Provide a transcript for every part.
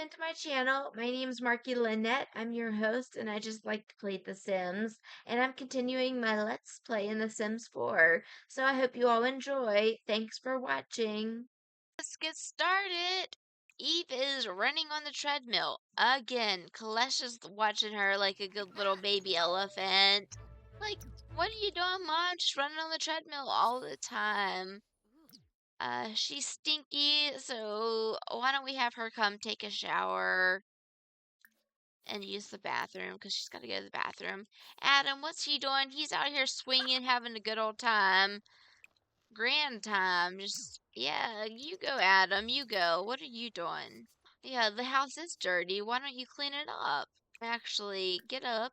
into my channel. My name is Marky Lynette. I'm your host, and I just like to play The Sims. And I'm continuing my Let's Play in The Sims 4. So I hope you all enjoy. Thanks for watching. Let's get started. Eve is running on the treadmill. Again, Kalesh is watching her like a good little baby elephant. Like, what are you doing, Mom? Just running on the treadmill all the time. She's stinky, so why don't we have her come take a shower and use the bathroom because she's got to go to the bathroom. Adam, what's he doing? He's out here swinging, having a good old time. Grand time. Just, yeah, you go, Adam. You go. What are you doing? Yeah, the house is dirty. Why don't you clean it up? Actually, get up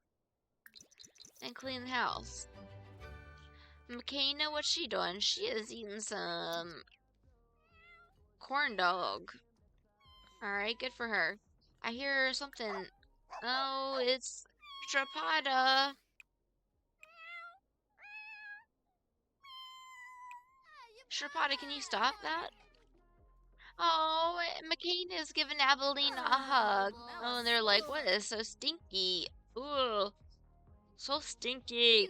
and clean the house. McKenna, what's she doing? She is eating some corn dog. Alright, good for her. I hear something. Oh, it's Strapada. Strapada, can you stop that? Oh, McKenna is giving Abilene a hug. Oh, and they're like, what is so stinky? Ooh, so stinky.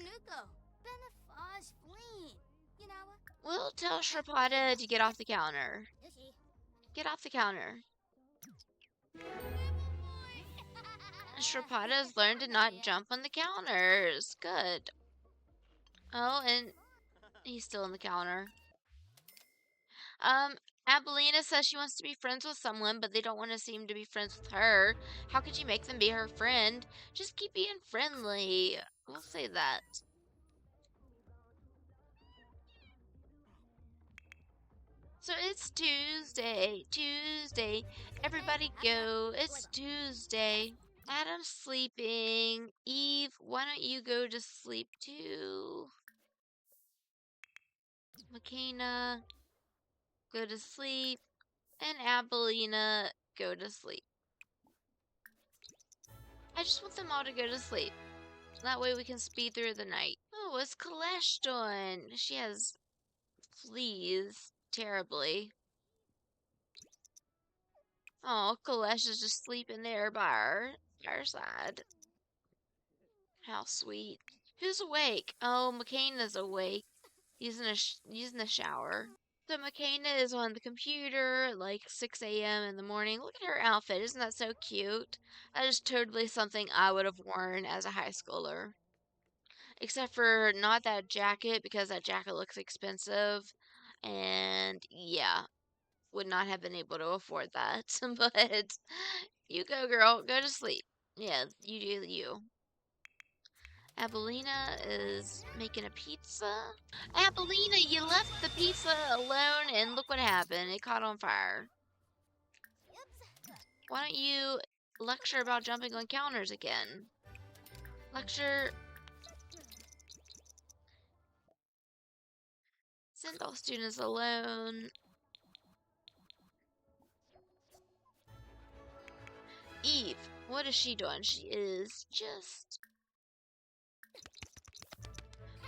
We'll tell Strapada to get off the counter. Get off the counter. Strapada's learned to not jump on the counters. Good. Oh, and he's still on the counter. Abelina says she wants to be friends with someone, but they don't want to seem to be friends with her. How could you make them be her friend? Just keep being friendly. We'll say that. So it's Tuesday. Everybody go. It's Tuesday. Adam's sleeping. Eve, why don't you go to sleep too? McKenna, go to sleep. And Abelina, go to sleep. I just want them all to go to sleep. That way we can speed through the night. Oh, what's Kalesh doing? She has fleas terribly. Oh, Kalesh is just sleeping there by our side. How sweet. Who's awake? Oh, McKenna's awake. Using the shower. So McKenna is on the computer at like 6 a.m. in the morning. Look at her outfit. Isn't that so cute? That is totally something I would have worn as a high schooler. Except for not that jacket because that jacket looks expensive. And yeah, would not have been able to afford that. But you go, girl. Go to sleep. Yeah, you do you. Abelina is making a pizza. Abelina, you left the pizza alone and look what happened. It caught on fire. Why don't you lecture about jumping on counters again? Lecture. Send all students alone. Eve, what is she doing? She is just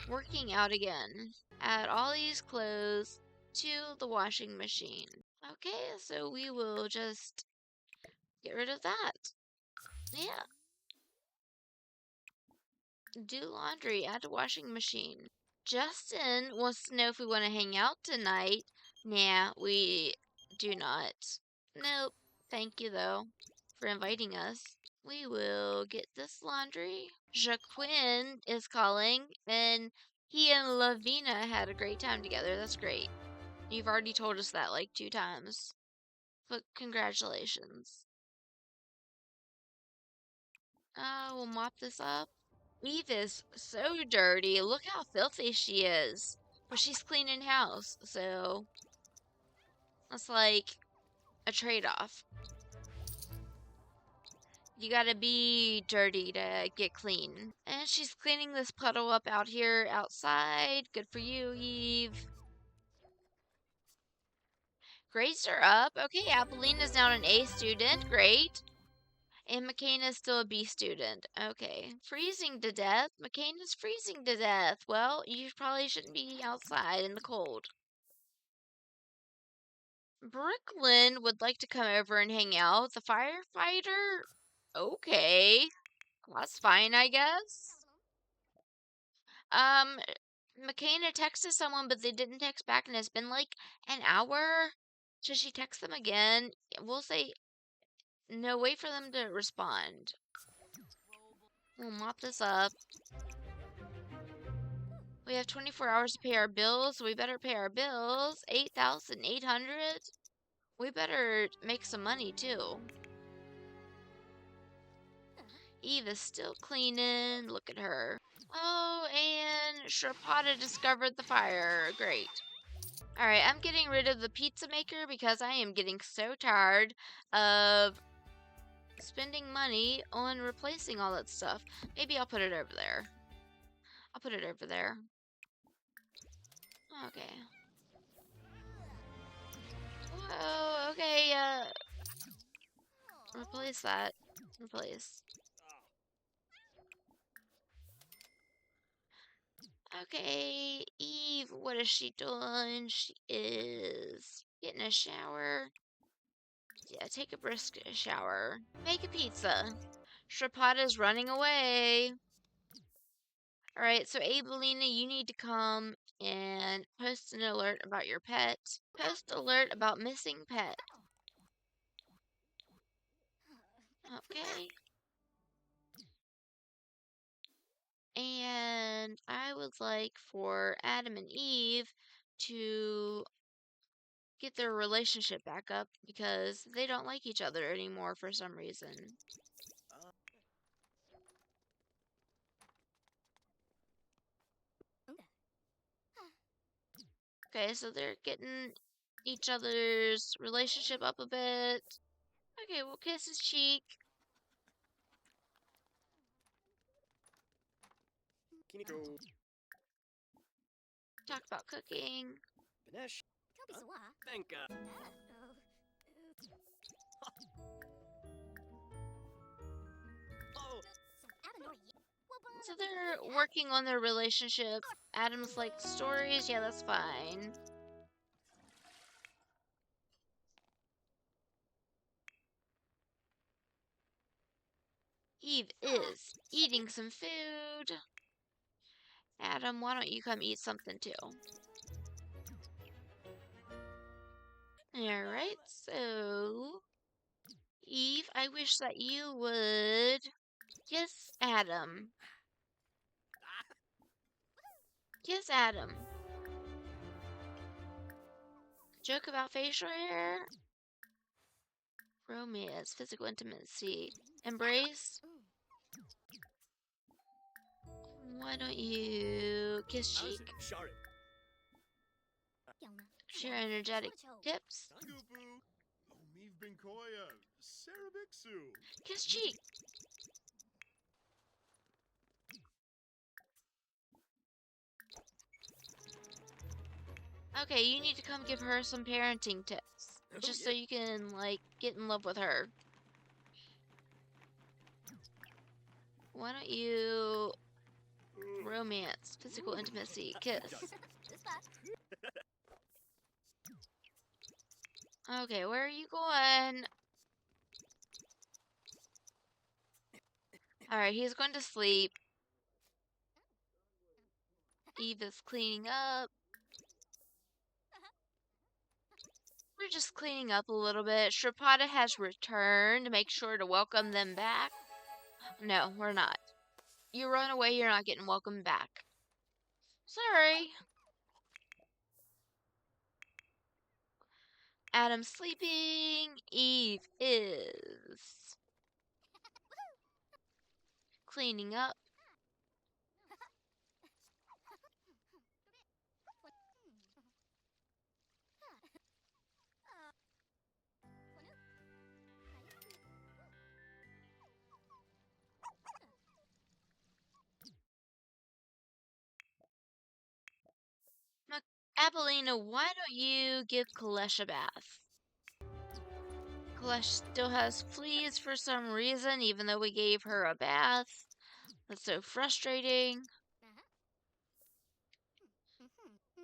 working out again. Add all these clothes to the washing machine. Okay, so we will just get rid of that. Yeah. Do laundry, add to washing machine. Justin wants to know if we want to hang out tonight. Nah, we do not. Nope. Thank you, though, for inviting us. We will get this laundry. Jaquin is calling, and he and Lavina had a great time together. That's great. You've already told us that like 2 times. But congratulations. We'll mop this up. Eve is so dirty. Look how filthy she is. But she's cleaning house, so it's like a trade-off. You gotta be dirty to get clean. And she's cleaning this puddle up out here outside. Good for you, Eve. Grades are up. Okay, Apolline now an A student. Great. And McCain is still a B student. Okay. Freezing to death? McCain is freezing to death. Well, you probably shouldn't be outside in the cold. Brooklyn would like to come over and hang out. The firefighter? Okay. That's fine, I guess. Um, McKenna texted someone, but they didn't text back, and it's been like an hour. Should she text them again? We'll say no, wait for them to respond. We'll mop this up. We have 24 hours to pay our bills, so we better pay our bills. 8,800. We better make some money too. Eve is still cleaning. Look at her. Oh, and Shrapata discovered the fire. Great. Alright, I'm getting rid of the pizza maker because I am getting so tired of spending money on replacing all that stuff. Maybe I'll put it over there. I'll put it over there. Okay. Whoa, okay, replace that. Replace. Okay, Eve, what is she doing? She is getting a shower. Yeah, take a brisk shower. Make a pizza. Shrapata's running away. Alright, so Abelina, you need to come and post an alert about your pet. Post alert about missing pet. Okay. And I would like for Adam and Eve to get their relationship back up because they don't like each other anymore for some reason. Okay, so they're getting each other's relationship up a bit. Okay, we'll kiss his cheek. Talk about cooking. So they're working on their relationship. Adam's like stories. Yeah, that's fine. Eve is eating some food. Adam, why don't you come eat something too? Alright, so Eve, I wish that you would kiss Adam. Kiss Adam. Joke about facial hair. Romance, physical intimacy. Embrace. Why don't you kiss cheek? Share energetic tips. Kiss cheek. Okay, you need to come give her some parenting tips. Just so you can, like, get in love with her. Why don't you romance, physical intimacy, kiss. Okay, where are you going? Alright, he's going to sleep. Eve is cleaning up. We're just cleaning up a little bit. Shrapata has returned. Make sure to welcome them back. No, we're not. You run away, you're not getting welcomed back. Sorry. Adam's sleeping. Eve is cleaning up. Abelina, why don't you give Kalesh a bath? Kalesh still has fleas for some reason, even though we gave her a bath. That's so frustrating.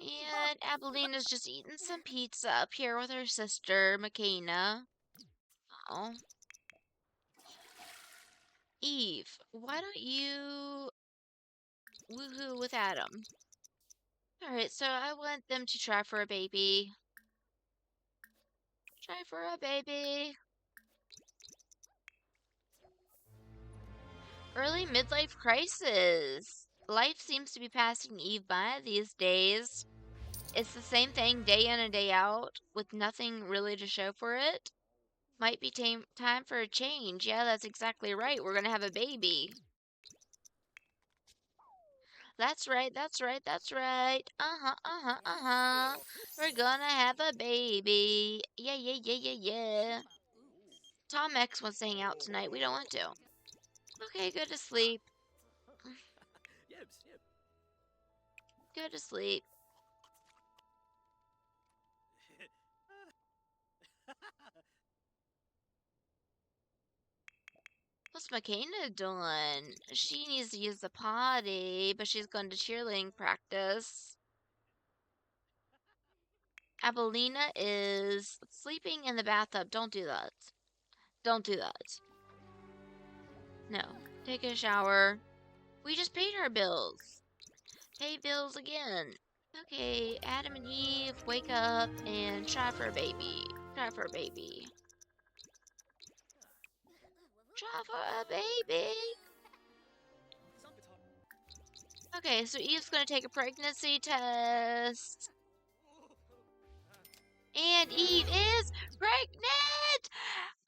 And Abilene just eating some pizza up here with her sister, McKenna. Oh. Eve, why don't you woohoo with Adam? Alright, so I want them to try for a baby. Try for a baby. Early midlife crisis. Life seems to be passing Eve by these days. It's the same thing day in and day out, with nothing really to show for it. Might be time for a change. Yeah, that's exactly right. We're gonna have a baby. That's right, that's right, that's right. Uh-huh, uh-huh, uh-huh. We're gonna have a baby. Yeah, yeah, yeah, yeah, yeah. Tom X wants to hang out tonight. We don't want to. Okay, go to sleep. Go to sleep. What's McKenna doing? She needs to use the potty, but she's going to cheerleading practice. Abelina is sleeping in the bathtub. Don't do that. Don't do that. No. Take a shower. We just paid our bills. Pay bills again. Okay, Adam and Eve, wake up and try for a baby. Try for a baby. Try for a baby. Okay, so Eve's gonna take a pregnancy test. And Eve is pregnant!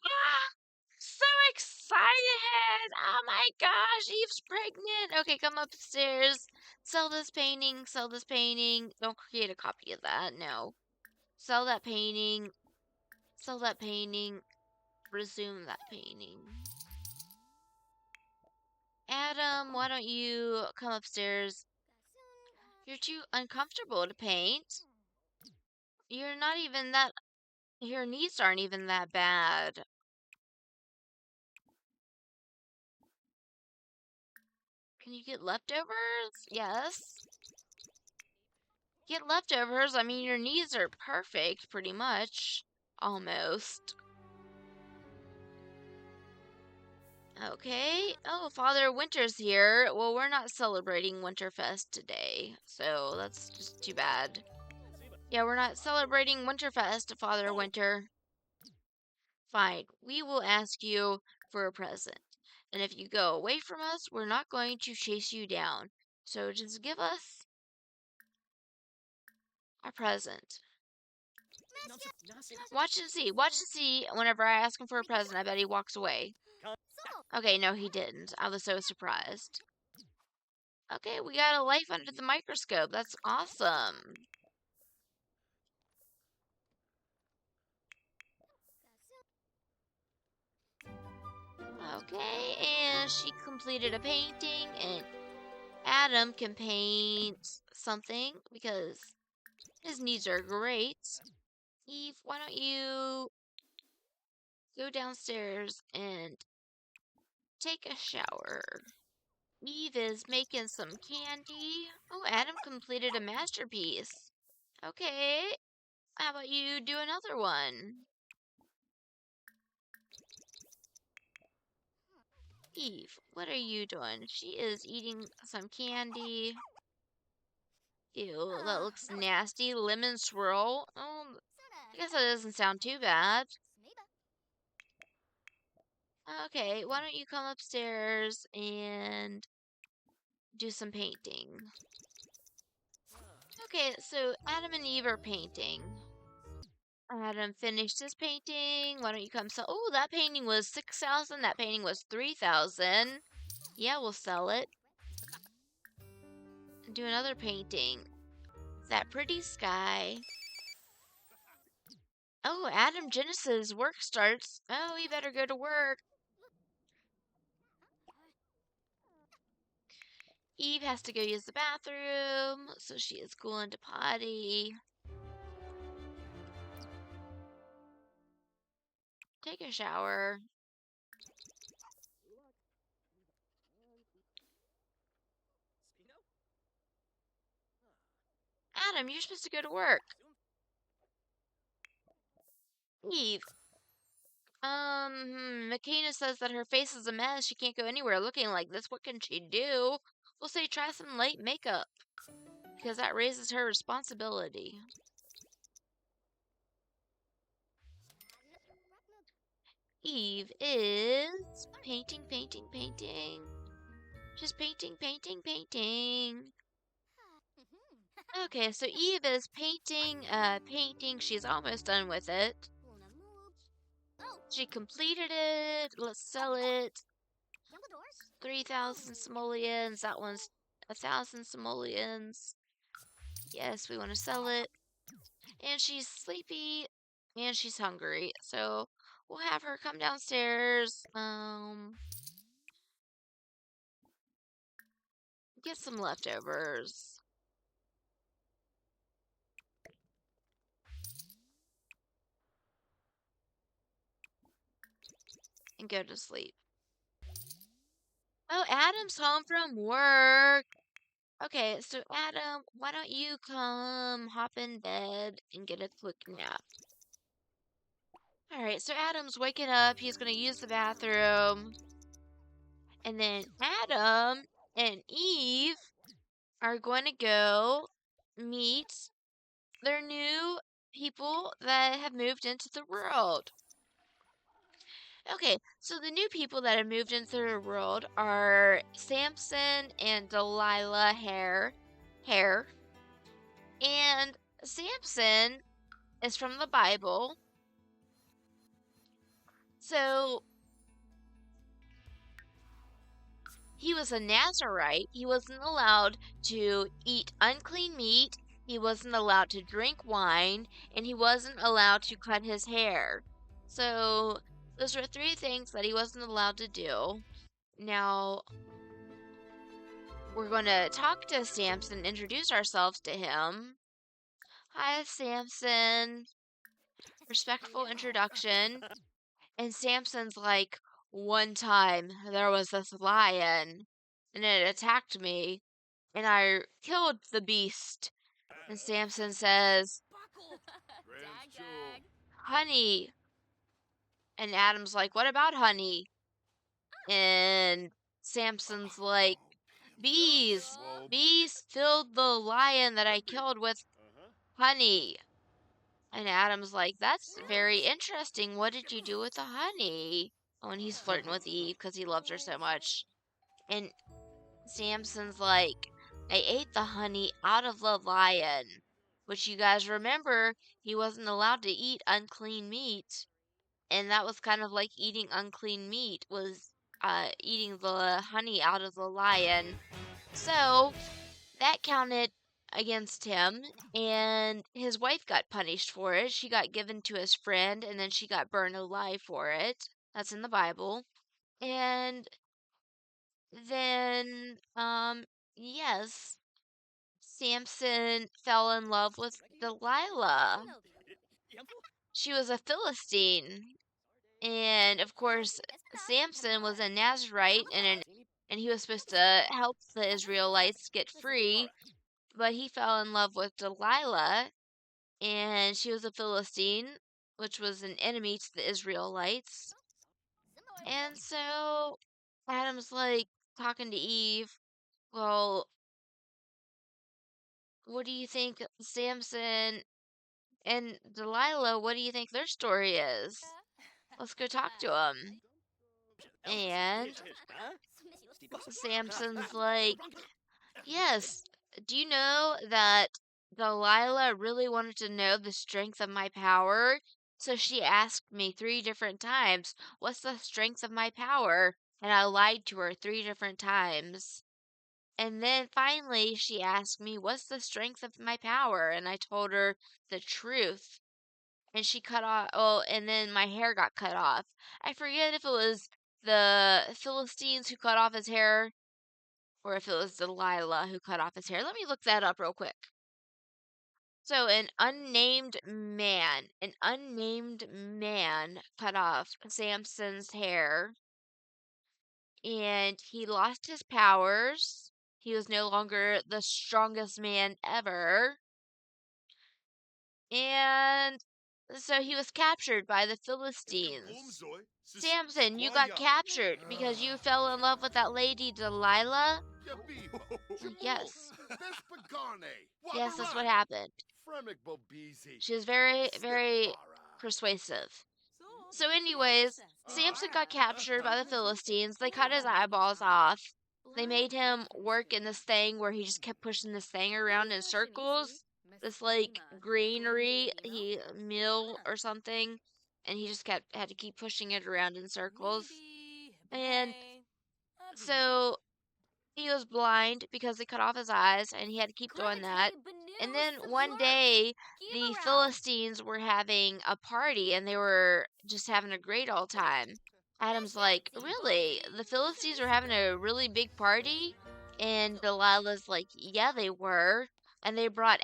Ah, so excited! Oh my gosh, Eve's pregnant! Okay, come upstairs. Sell this painting, sell this painting. Don't create a copy of that, no. Sell that painting. Sell that painting. Resume that painting. Adam, why don't you come upstairs? You're too uncomfortable to paint. You're not even that. Your knees aren't even that bad. Can you get leftovers? Yes. Get leftovers? I mean, your knees are perfect, pretty much. Almost. Okay. Oh, Father Winter's here. Well, we're not celebrating Winterfest today, so that's just too bad. Yeah, we're not celebrating Winterfest, Father Winter. Fine, we will ask you for a present. And if you go away from us, we're not going to chase you down. So just give us a present. Watch and see. Watch and see. Whenever I ask him for a present, I bet he walks away. Okay, no, he didn't. I was so surprised. Okay, we got a life under the microscope. That's awesome. Okay, and she completed a painting, and Adam can paint something because his needs are great. Eve, why don't you go downstairs and take a shower? Eve is making some candy. Oh, Adam completed a masterpiece. Okay, how about you do another one? Eve, what are you doing? She is eating some candy. Ew, that looks nasty. Lemon swirl. Oh, I guess that doesn't sound too bad. Okay, why don't you come upstairs and do some painting? Okay, so Adam and Eve are painting. Adam finished his painting. Why don't you come sell? Oh, that painting was 6,000. That painting was 3,000. Yeah, we'll sell it. Do another painting. That pretty sky. Oh, Adam Genesis work starts. Oh, you better go to work. Eve has to go use the bathroom, so she is going to potty. Take a shower. Adam, you're supposed to go to work. Eve. Makina says that her face is a mess. She can't go anywhere looking like this. What can she do? We'll say try some light makeup because that raises her responsibility. Eve is painting, painting, painting. She's painting, painting, painting. Okay, so Eve is painting. She's almost done with it. She completed it. Let's sell it. 3,000 simoleons. That one's 1,000 simoleons. Yes, we want to sell it. And she's sleepy and she's hungry. So we'll have her come downstairs. Get some leftovers. And go to sleep. Oh, Adam's home from work. Okay, so Adam, why don't you come hop in bed and get a quick nap? Alright, so Adam's waking up. He's gonna use the bathroom. And then Adam and Eve are going to go meet their new people that have moved into the world. Okay, so the new people that have moved into the world are Samson and Delilah Hair. And Samson is from the Bible. So he was a Nazarite. He wasn't allowed to eat unclean meat. He wasn't allowed to drink wine, and he wasn't allowed to cut his hair. So those were three things that he wasn't allowed to do. Now we're going to talk to Samson, introduce ourselves to him. Hi, Samson. Respectful introduction. And Samson's like, one time there was this lion and it attacked me and I killed the beast. And Samson says, honey. And Adam's like, what about honey? And Samson's like, bees. Bees filled the lion that I killed with honey. And Adam's like, that's very interesting. What did you do with the honey? Oh, and he's flirting with Eve because he loves her so much. And Samson's like, I ate the honey out of the lion. Which you guys remember, he wasn't allowed to eat unclean meat. And that was kind of like eating unclean meat, was eating the honey out of the lion. So that counted against him, and his wife got punished for it. She got given to his friend, and then she got burned alive for it. That's in the Bible. And then, yes, Samson fell in love with Delilah. She was a Philistine. And of course, Samson was a Nazarite and he was supposed to help the Israelites get free, but he fell in love with Delilah and she was a Philistine, which was an enemy to the Israelites. And so Adam's like talking to Eve, well, what do you think Samson and Delilah, what do you think their story is? Let's go talk to them. And Samson's like, yes, do you know that Delilah really wanted to know the strength of my power? So she asked me 3 different times, what's the strength of my power? And I lied to her 3 different times. And then finally she asked me, what's the strength of my power? And I told her the truth. And she cut off, oh, and then my hair got cut off. I forget if it was the Philistines who cut off his hair or if it was Delilah who cut off his hair. Let me look that up real quick. So an unnamed man cut off Samson's hair and he lost his powers. He was no longer the strongest man ever. And so he was captured by the Philistines. Samson, you got captured because you fell in love with that lady Delilah? Yes. Yes, that's what happened. She was very, very persuasive. So, anyways, Samson got captured by the Philistines. They cut his eyeballs off. They made him work in this thing where he just kept pushing this thing around in circles. This like greenery, mill or something, and he just kept had to keep pushing it around in circles. And so he was blind because they cut off his eyes and he had to keep doing that. And then one day, the Philistines were having a party and they were just having a great old time. Adam's like, really? The Philistines were having a really big party? And Delilah's like, yeah, they were. And they brought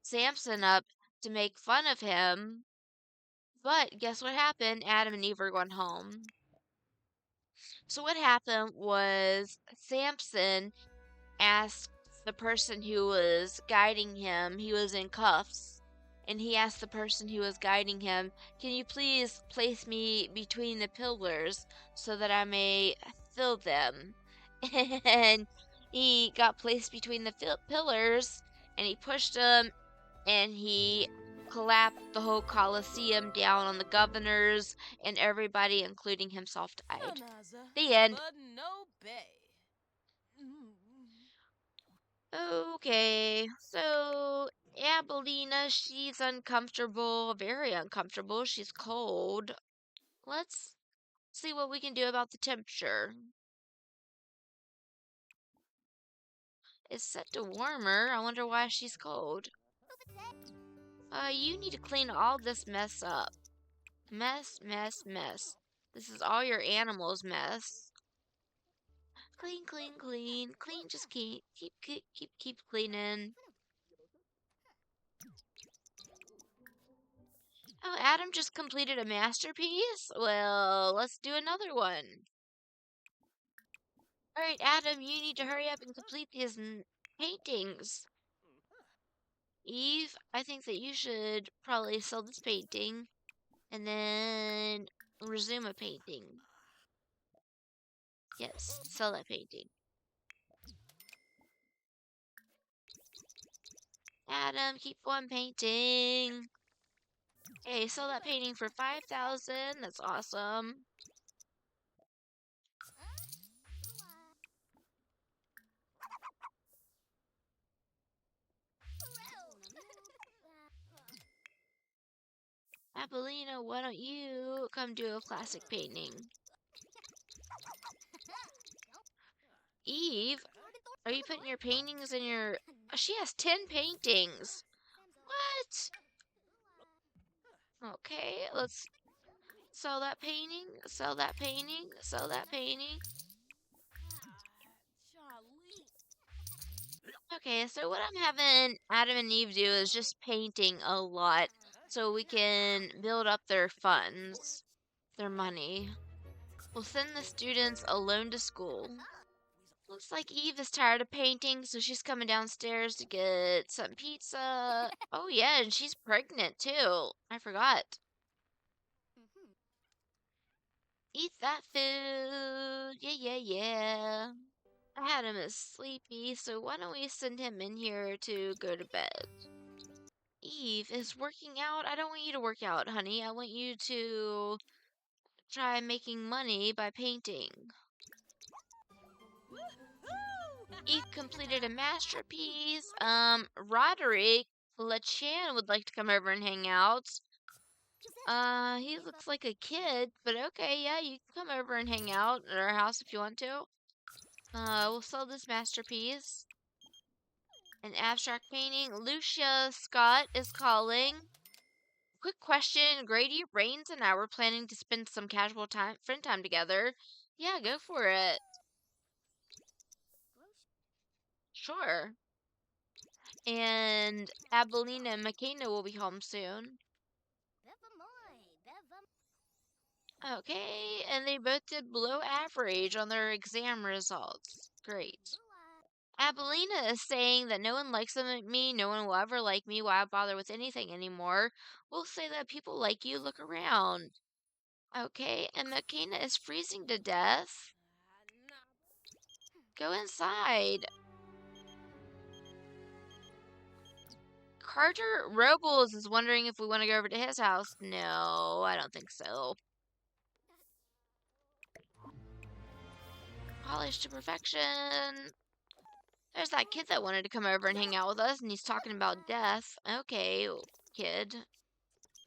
Samson up to make fun of him. But guess what happened? Adam and Eve were going home. So what happened was Samson asked the person who was guiding him, he was in cuffs, and he asked the person who was guiding him, can you please place me between the pillars so that I may fill them? And he got placed between the pillars and he pushed them and he clapped the whole Colosseum down on the governors and everybody, including himself, died. The end. Okay, so Abelina, she's uncomfortable, very uncomfortable. She's cold. Let's see what we can do about the temperature. It's set to warmer. I wonder why she's cold. You need to clean all this mess up. Mess, mess, mess. This is all your animals' mess. Clean, clean, clean, clean. Just keep cleaning. Oh, Adam just completed a masterpiece? Well, let's do another one. Alright, Adam, you need to hurry up and complete these paintings. Eve, I think that you should probably sell this painting and then resume a painting. Yes, sell that painting. Adam, keep on painting. Okay, sell that painting for 5,000. That's awesome. Appolina, why don't you come do a classic painting? Eve, are you putting your paintings in your... Oh, she has 10 paintings. What? Okay, let's sell that painting, sell that painting, sell that painting. Okay, so what I'm having Adam and Eve do is just painting a lot so we can build up their funds, their money. We'll send the students alone to school. Looks like Eve is tired of painting, so she's coming downstairs to get some pizza. Oh yeah, and she's pregnant too. I forgot. Eat that food. Yeah, yeah, yeah. Adam is sleepy, so why don't we send him in here to go to bed? Eve is working out. I don't want you to work out, honey. I want you to try making money by painting. Eve completed a masterpiece. Roderick Lachan would like to come over and hang out. He looks like a kid, but okay, yeah, you can come over and hang out at our house if you want to. We'll sell this masterpiece. An abstract painting. Lucia Scott is calling. Quick question. Grady, Rains, and I were planning to spend some casual friend time together. Yeah, go for it. Sure. And Abelina and McKenna will be home soon. Okay, and they both did below average on their exam results. Great. Abelina is saying that no one likes them like me, no one will ever like me, why bother with anything anymore? We'll say that people like you, look around. Okay, and Makina is freezing to death. Go inside. Carter Robles is wondering if we want to go over to his house. No, I don't think so. Polished to perfection. There's that kid that wanted to come over and hang out with us, and he's talking about death. Okay, kid.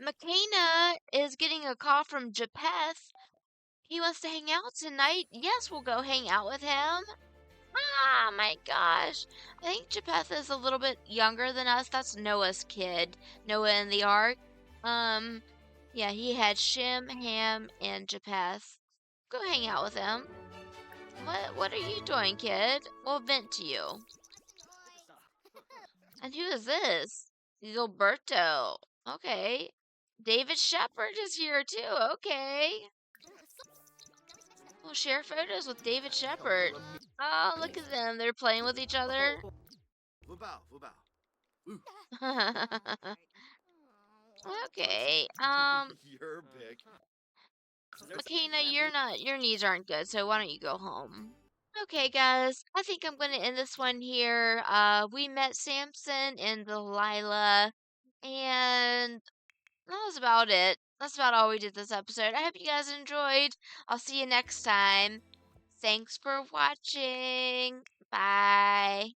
McKenna is getting a call from Japheth. He wants to hang out tonight. Yes, we'll go hang out with him. Ah, my gosh. I think Japheth is a little bit younger than us. That's Noah's kid. Noah in the ark. Um, yeah, he had Shem, Ham, and Japheth. Go hang out with him. What are you doing, kid? We'll vent to you. And who is this? Gilberto. Okay. David Shepard is here too. Okay. We'll share photos with David Shepard. Oh, look at them. They're playing with each other. Okay. You're big. Makina, your knees aren't good, so why don't you go home? Okay, guys, I think I'm gonna end this one here. We met Samson and Delilah, and that was about it. That's about all we did this episode. I hope you guys enjoyed. I'll see you next time. Thanks for watching. Bye.